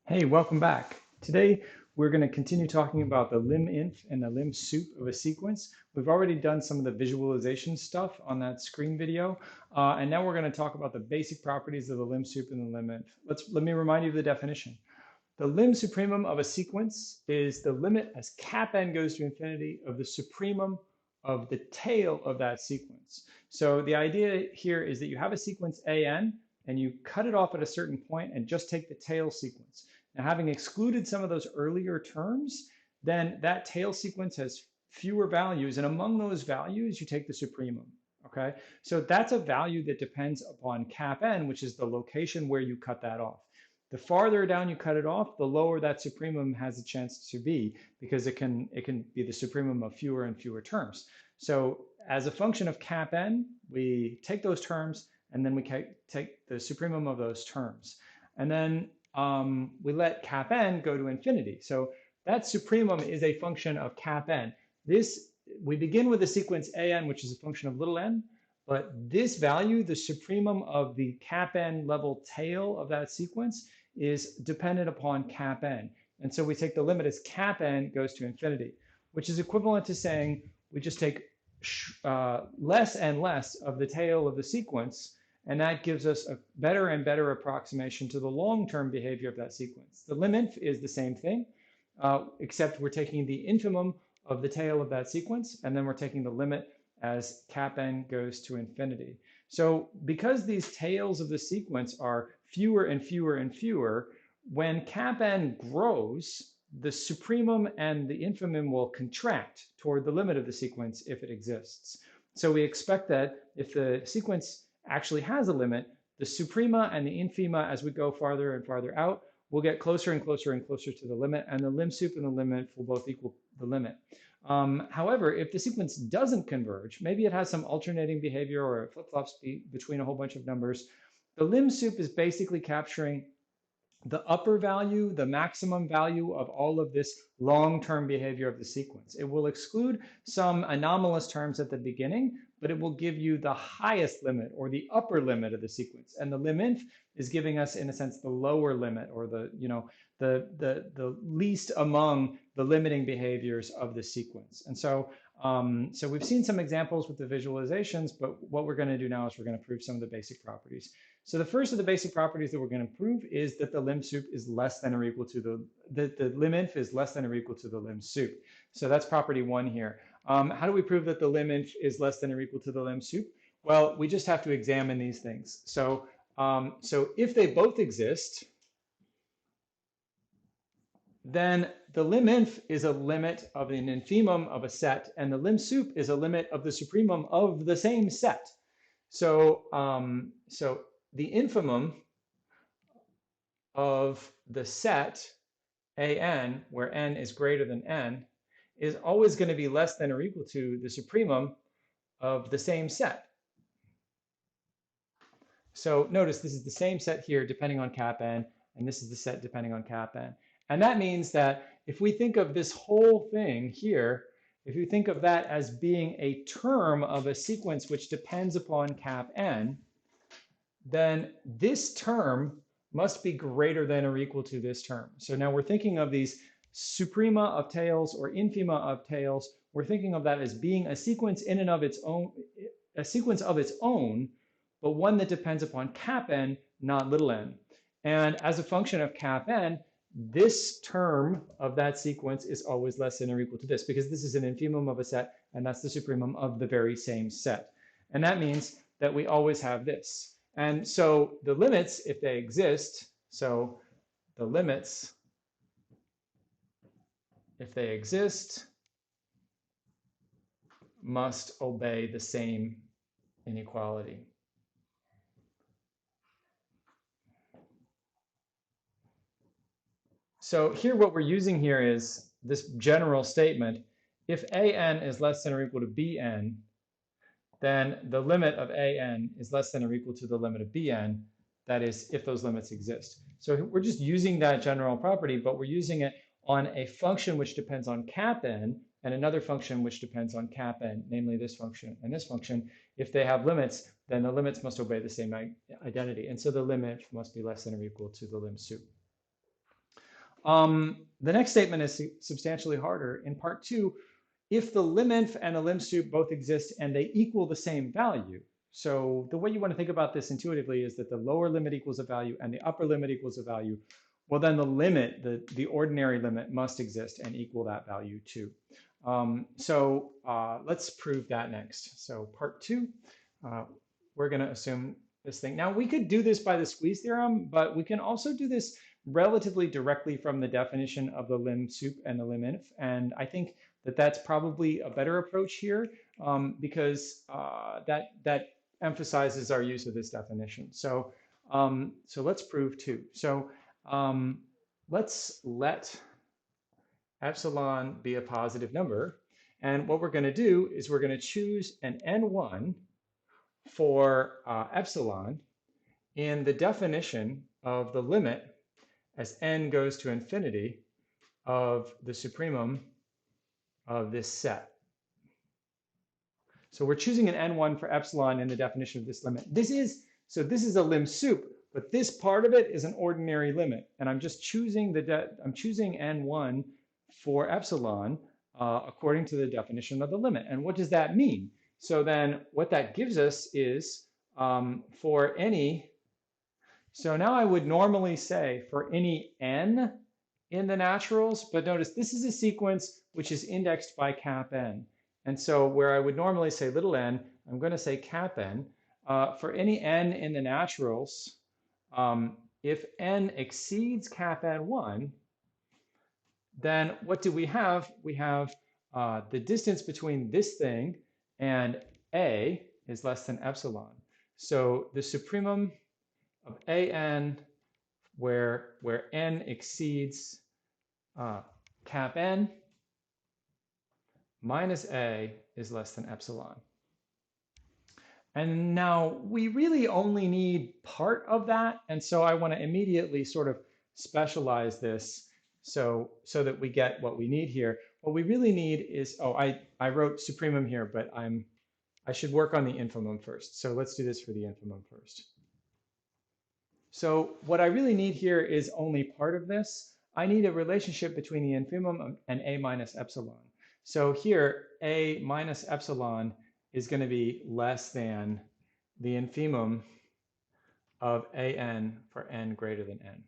Hey, welcome back. Today, we're going to continue talking about the liminf and the limsup of a sequence. We've already done some of the visualization stuff on that screen video, and now we're going to talk about the basic properties of the limsup and the liminf. Let me remind you of the definition. The lim supremum of a sequence is the limit as cap n goes to infinity of the supremum of the tail of that sequence. So the idea here is that you have a sequence an and you cut it off at a certain point and just take the tail sequence. Now, having excluded some of those earlier terms, then that tail sequence has fewer values, and among those values, you take the supremum. Okay, so that's a value that depends upon cap n, which is the location where you cut that off. The farther down you cut it off, the lower that supremum has a chance to be, because it can be the supremum of fewer and fewer terms. So as a function of cap n, we take those terms and then we take the supremum of those terms. And then we let cap n go to infinity. So that supremum is a function of cap n. We begin with a sequence an, which is a function of little n, but this value, the supremum of the cap n level tail of that sequence, is dependent upon cap n. And so we take the limit as cap n goes to infinity, which is equivalent to saying we just take less and less of the tail of the sequence, and that gives us a better and better approximation to the long-term behavior of that sequence. The liminf is the same thing, except we're taking the infimum of the tail of that sequence, and then we're taking the limit as cap n goes to infinity. So because these tails of the sequence are fewer and fewer and fewer, when cap n grows, the supremum and the infimum will contract toward the limit of the sequence if it exists. So we expect that if the sequence actually has a limit, the suprema and the infima, as we go farther and farther out, will get closer and closer and closer to the limit, and the limsup and the liminf will both equal the limit. However, if the sequence doesn't converge, maybe it has some alternating behavior or it flip-flops between a whole bunch of numbers, the limsup is basically capturing the upper value, the maximum value of all of this long-term behavior of the sequence. It will exclude some anomalous terms at the beginning, but it will give you the highest limit or the upper limit of the sequence. And the liminf is giving us, in a sense, the lower limit or the least among the limiting behaviors of the sequence. And so we've seen some examples with the visualizations, but what we're going to do now is we're going to prove some of the basic properties. So the first of the basic properties that we're going to prove is that the limsup is less than or equal to the liminf is less than or equal to the limsup. So that's property one here. How do we prove that the liminf is less than or equal to the limsup? Well, we just have to examine these things. So if they both exist, then the liminf is a limit of an infimum of a set, and the limsup is a limit of the supremum of the same set. So the infimum of the set an, where n is greater than n, is always going to be less than or equal to the supremum of the same set. So notice this is the same set here depending on cap n, and this is the set depending on cap n. And that means that if we think of this whole thing here, if you think of that as being a term of a sequence which depends upon cap n, then this term must be greater than or equal to this term. So now we're thinking of these suprema of tails or infima of tails. We're thinking of that as being a sequence in and of its own, a sequence of its own, but one that depends upon cap n, not little n. And as a function of cap n, this term of that sequence is always less than or equal to this, because this is an infimum of a set, and that's the supremum of the very same set. And that means that we always have this. And so the limits, if they exist, so the limits, if they exist, must obey the same inequality. So here what we're using here is this general statement. If an is less than or equal to bn, then the limit of an is less than or equal to the limit of bn, that is, if those limits exist. So we're just using that general property, but we're using it on a function which depends on cap n and another function which depends on cap n, namely this function and this function. If they have limits, then the limits must obey the same identity. And so the limit must be less than or equal to the limsup. The next statement is substantially harder. In part 2, if the liminf and the limsup both exist and they equal the same value. So the way you want to think about this intuitively is that the lower limit equals a value and the upper limit equals a value. Well, then the limit, the ordinary limit, must exist and equal that value too. Let's prove that next. So part 2, we're going to assume this thing. Now, we could do this by the squeeze theorem, but we can also do this relatively directly from the definition of the limsup and the liminf. And I think that that's probably a better approach here because that emphasizes our use of this definition. So let's prove 2. So let's let epsilon be a positive number. And what we're going to do is we're going to choose an n1 for epsilon in the definition of the limit as n goes to infinity of the supremum of this set. So we're choosing an n1 for epsilon in the definition of this limit. This is a limsup, but this part of it is an ordinary limit, and I'm just choosing I'm choosing n1 for epsilon according to the definition of the limit. And what does that mean? So then what that gives us is for any, so now I would normally say for any n in the naturals, but notice this is a sequence which is indexed by cap n. And so where I would normally say little n, I'm going to say cap n. For any n in the naturals, if n exceeds cap n1, then what do we have? We have the distance between this thing and a is less than epsilon. So the supremum of an where n exceeds cap n minus a is less than epsilon. And now we really only need part of that. And so I want to immediately sort of specialize this so that we get what we need here. What we really need is, I wrote supremum here, but I should work on the infimum first. So let's do this for the infimum first. So what I really need here is only part of this. I need a relationship between the infimum and a minus epsilon. So here, a minus epsilon is going to be less than the infimum of an for n greater than n.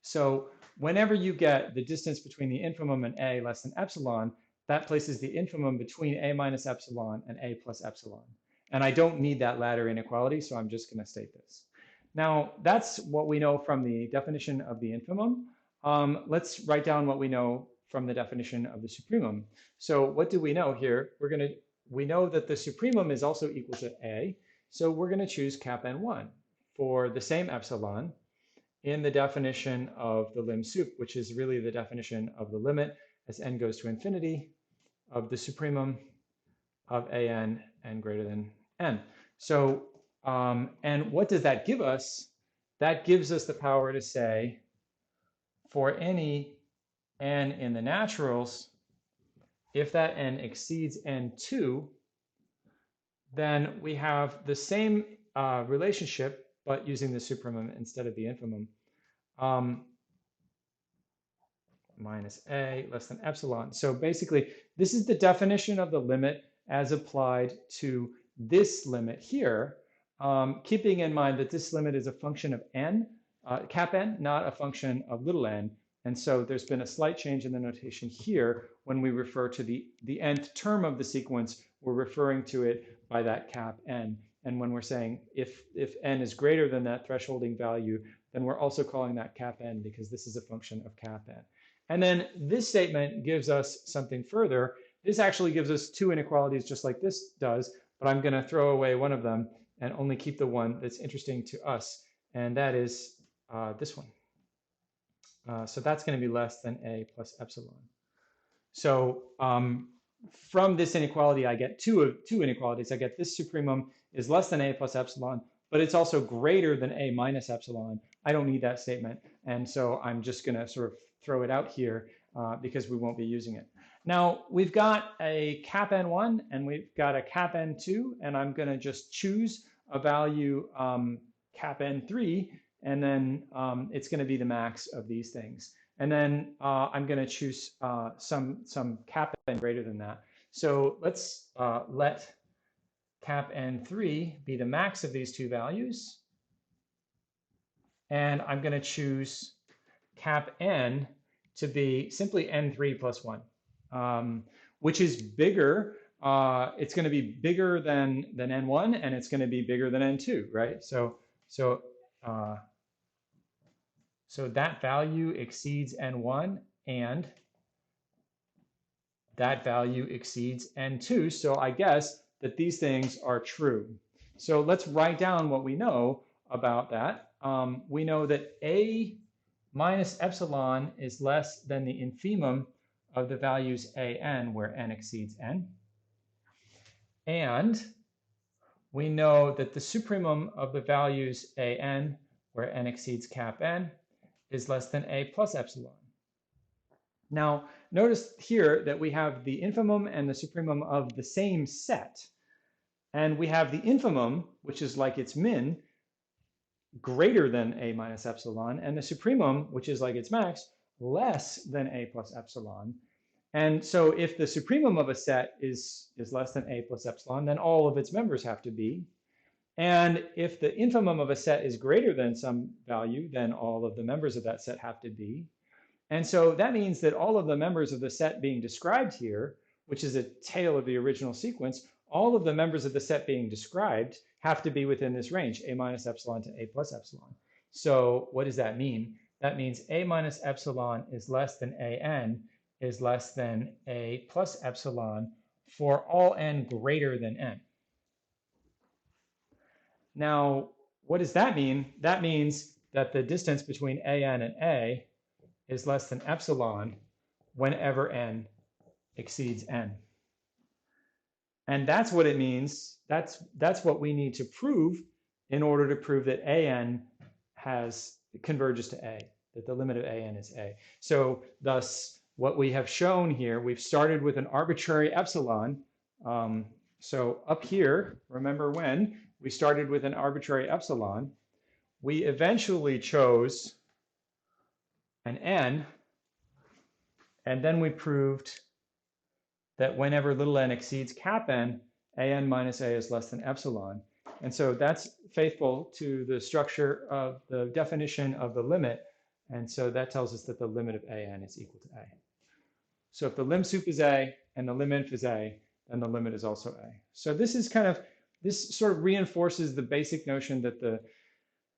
So whenever you get the distance between the infimum and a less than epsilon, that places the infimum between a minus epsilon and a plus epsilon. And I don't need that ladder inequality, so I'm just going to state this. Now, that's what we know from the definition of the infimum. Let's write down what we know from the definition of the supremum. So what do we know here? We know that the supremum is also equal to a, so we're going to choose cap n1 for the same epsilon in the definition of the limsup, which is really the definition of the limit as n goes to infinity of the supremum of an n greater than n. So, and what does that give us? That gives us the power to say for any n in the naturals, if that n exceeds n2, then we have the same relationship, but using the supremum instead of the infimum. Minus a less than epsilon. So basically, this is the definition of the limit as applied to this limit here, keeping in mind that this limit is a function of n, cap n, not a function of little n. And so there's been a slight change in the notation here. When we refer to the nth term of the sequence, we're referring to it by that cap n. And when we're saying if n is greater than that thresholding value, then we're also calling that cap n because this is a function of cap n. And then this statement gives us something further. This actually gives us two inequalities just like this does, but I'm going to throw away one of them and only keep the one that's interesting to us, and that is this one. So that's going to be less than a plus epsilon. So from this inequality, I get two inequalities. I get this supremum is less than a plus epsilon, but it's also greater than a minus epsilon. I don't need that statement, and so I'm just going to sort of throw it out here because we won't be using it. Now, we've got a cap n1 and we've got a cap n2, and I'm going to just choose a value cap n3 and then it's going to be the max of these things. And then I'm going to choose some cap n greater than that. So let's let cap n3 be the max of these two values. And I'm going to choose cap n to be simply n3 plus 1, which is bigger. It's going to be bigger than n1, and it's going to be bigger than n2, right? So that value exceeds n1, and that value exceeds n2. So I guess that these things are true. So let's write down what we know about that. We know that a minus epsilon is less than the infimum of the values an, where n exceeds n. And we know that the supremum of the values an, where n exceeds cap n, is less than a plus epsilon. Now, notice here that we have the infimum and the supremum of the same set. And we have the infimum, which is like its min, greater than a minus epsilon, and the supremum, which is like its max, less than a plus epsilon. And so if the supremum of a set is less than a plus epsilon, then all of its members have to be. And if the infimum of a set is greater than some value, then all of the members of that set have to be. And so that means that all of the members of the set being described here, which is a tail of the original sequence, all of the members of the set being described have to be within this range, a minus epsilon to a plus epsilon. So what does that mean? That means a minus epsilon is less than an is less than a plus epsilon for all n greater than n. Now, what does that mean? That means that the distance between an and a is less than epsilon whenever n exceeds n. And that's what it means. That's what we need to prove in order to prove that an converges to a, that the limit of an is a. So thus, what we have shown here, we've started with an arbitrary epsilon. So up here, remember when we started with an arbitrary epsilon, we eventually chose an n, and then we proved that whenever little n exceeds cap n, an minus a is less than epsilon. And so that's faithful to the structure of the definition of the limit. And so that tells us that the limit of an is equal to a. So if the limsup is a and the liminf is a, then the limit is also a. So this sort of reinforces the basic notion that the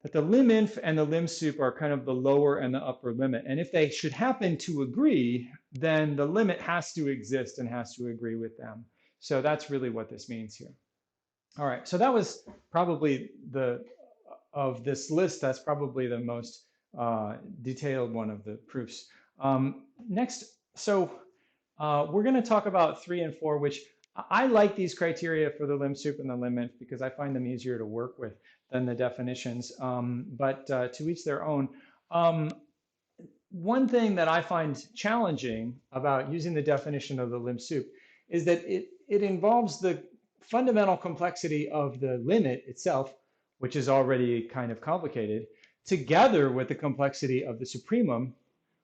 liminf and the limsup are kind of the lower and the upper limit. And if they should happen to agree, then the limit has to exist and has to agree with them. So that's really what this means here. All right, so that was probably of this list, that's probably the most detailed one of the proofs. Next, so we're going to talk about 3 and 4, which I like these criteria for the limsup and the liminf because I find them easier to work with than the definitions, but to each their own. One thing that I find challenging about using the definition of the limsup is that it involves the fundamental complexity of the limit itself, which is already kind of complicated, together with the complexity of the supremum,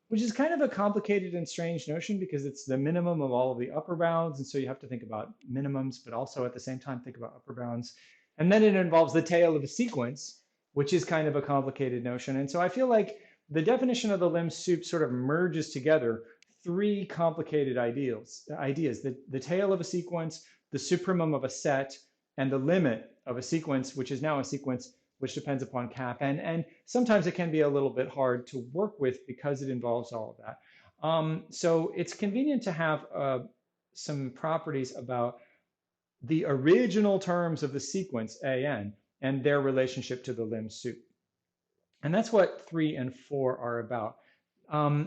which is kind of a complicated and strange notion because it's the minimum of all of the upper bounds. And so you have to think about minimums, but also at the same time think about upper bounds. And then it involves the tail of a sequence, which is kind of a complicated notion. And so I feel like the definition of the limsup sort of merges together 3 complicated ideas, the tail of a sequence, the supremum of a set, and the limit of a sequence, which is now a sequence which depends upon cap. And sometimes it can be a little bit hard to work with because it involves all of that. So it's convenient to have some properties about the original terms of the sequence an and their relationship to the limsup. And that's what 3 and 4 are about.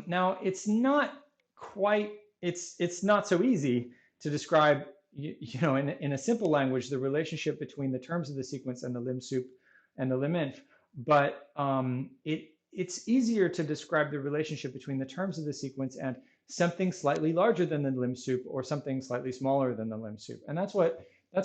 Now, it's not quite, it's not so easy to describe, in a simple language, the relationship between the terms of the sequence and the limsup and the liminf, but it's easier to describe the relationship between the terms of the sequence and something slightly larger than the limsup or something slightly smaller than the limsup. And that's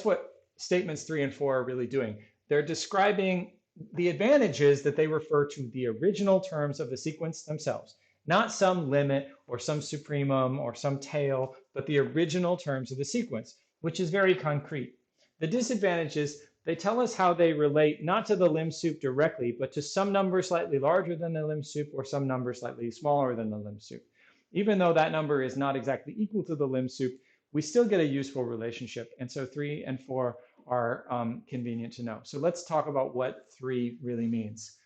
what statements 3 and 4 are really doing. They're describing The advantage is that they refer to the original terms of the sequence themselves, not some limit or some supremum or some tail, but the original terms of the sequence, which is very concrete. The disadvantage is they tell us how they relate not to the lim sup directly, but to some number slightly larger than the lim sup or some number slightly smaller than the lim sup. Even though that number is not exactly equal to the lim sup, we still get a useful relationship. And so 3 and 4 are convenient to know. So let's talk about what 3 really means.